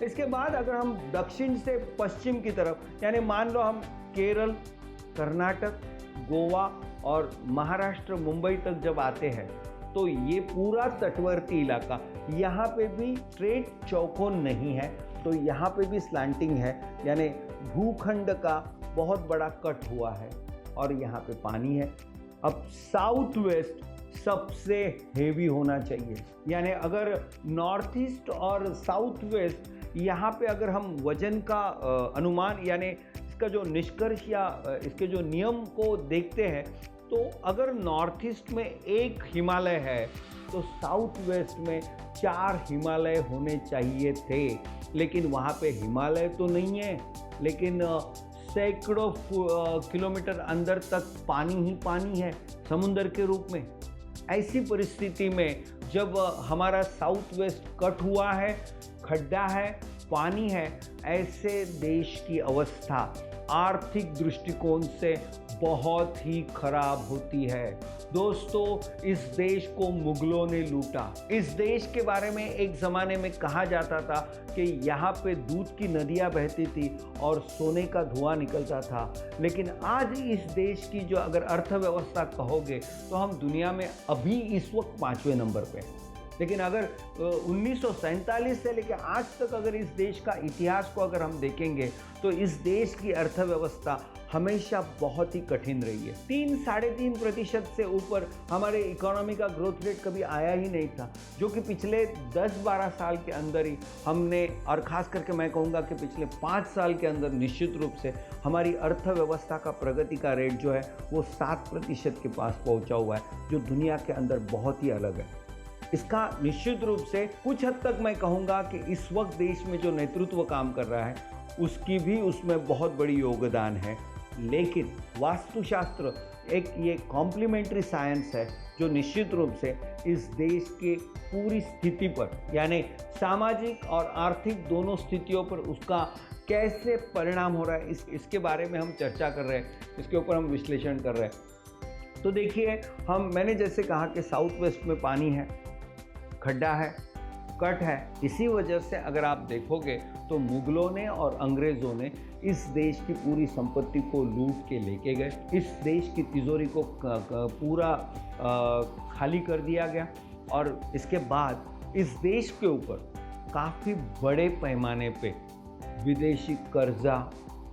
इसके बाद अगर हम दक्षिण से पश्चिम की तरफ, यानी मान लो हम केरल, कर्नाटक, गोवा और महाराष्ट्र, मुंबई तक जब आते हैं, तो ये पूरा तटवर्ती इलाका, यहाँ पे भी स्ट्रेट चौकोन नहीं है, तो यहाँ पे भी स्लैंटिंग है, यानी भूखंड का बहुत बड़ा कट हुआ है और यहाँ पे पानी है। अब साउथ वेस्ट सबसे हेवी होना चाहिए, यानी अगर नॉर्थ ईस्ट और साउथ वेस्ट, यहाँ पे अगर हम वजन का अनुमान, यानी इसका जो निष्कर्ष या इसके जो नियम को देखते हैं, तो अगर नॉर्थ ईस्ट में एक हिमालय है तो साउथ वेस्ट में 4 हिमालय होने चाहिए थे, लेकिन वहाँ पे हिमालय तो नहीं है, लेकिन सैकड़ों किलोमीटर अंदर तक पानी ही पानी है समुद्र के रूप में। ऐसी परिस्थिति में जब हमारा साउथ वेस्ट कट हुआ है, खड्डा है, पानी है, ऐसे देश की अवस्था आर्थिक दृष्टिकोण से बहुत ही खराब होती है। दोस्तों, इस देश को मुगलों ने लूटा। इस देश के बारे में एक ज़माने में कहा जाता था कि यहाँ पे दूध की नदियाँ बहती थी और सोने का धुआं निकलता था, लेकिन आज इस देश की जो अगर अर्थव्यवस्था कहोगे तो हम दुनिया में अभी इस वक्त 5वें नंबर पे हैं। लेकिन अगर 1947 से लेकर आज तक अगर इस देश का इतिहास को अगर हम देखेंगे तो इस देश की अर्थव्यवस्था हमेशा बहुत ही कठिन रही है। 3-3.5% से ऊपर हमारे इकोनॉमी का ग्रोथ रेट कभी आया ही नहीं था, जो कि पिछले 10-12 साल के अंदर ही हमने, और ख़ास करके मैं कहूँगा कि पिछले 5 साल के अंदर निश्चित रूप से हमारी अर्थव्यवस्था का प्रगति का रेट जो है वो 7% के पास पहुँचा हुआ है, जो दुनिया के अंदर बहुत ही अलग है। इसका निश्चित रूप से कुछ हद तक मैं कहूँगा कि इस वक्त देश में जो नेतृत्व काम कर रहा है उसकी भी उसमें बहुत बड़ी योगदान है, लेकिन वास्तुशास्त्र एक ये कॉम्प्लीमेंट्री साइंस है जो निश्चित रूप से इस देश के पूरी स्थिति पर, यानी सामाजिक और आर्थिक दोनों स्थितियों पर उसका कैसे परिणाम हो रहा है, इसके बारे में हम चर्चा कर रहे हैं, इसके ऊपर हम विश्लेषण कर रहे हैं। तो देखिए, मैंने जैसे कहा कि साउथ वेस्ट में पानी है, खड्डा है, कट है। इसी वजह से अगर आप देखोगे तो मुगलों ने और अंग्रेज़ों ने इस देश की पूरी संपत्ति को लूट के लेके गए। इस देश की तिजोरी को पूरा खाली कर दिया गया और इसके बाद इस देश के ऊपर काफ़ी बड़े पैमाने पे विदेशी कर्जा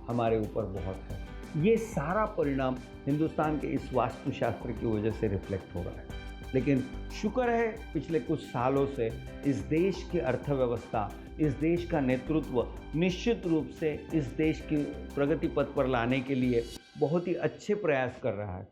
हमारे ऊपर बहुत है। ये सारा परिणाम हिंदुस्तान के इस वास्तुशास्त्र की वजह से रिफ्लेक्ट हो रहा है। लेकिन शुक्र है पिछले कुछ सालों से इस देश की अर्थव्यवस्था, इस देश का नेतृत्व निश्चित रूप से इस देश की प्रगति पथ पर लाने के लिए बहुत ही अच्छे प्रयास कर रहा है।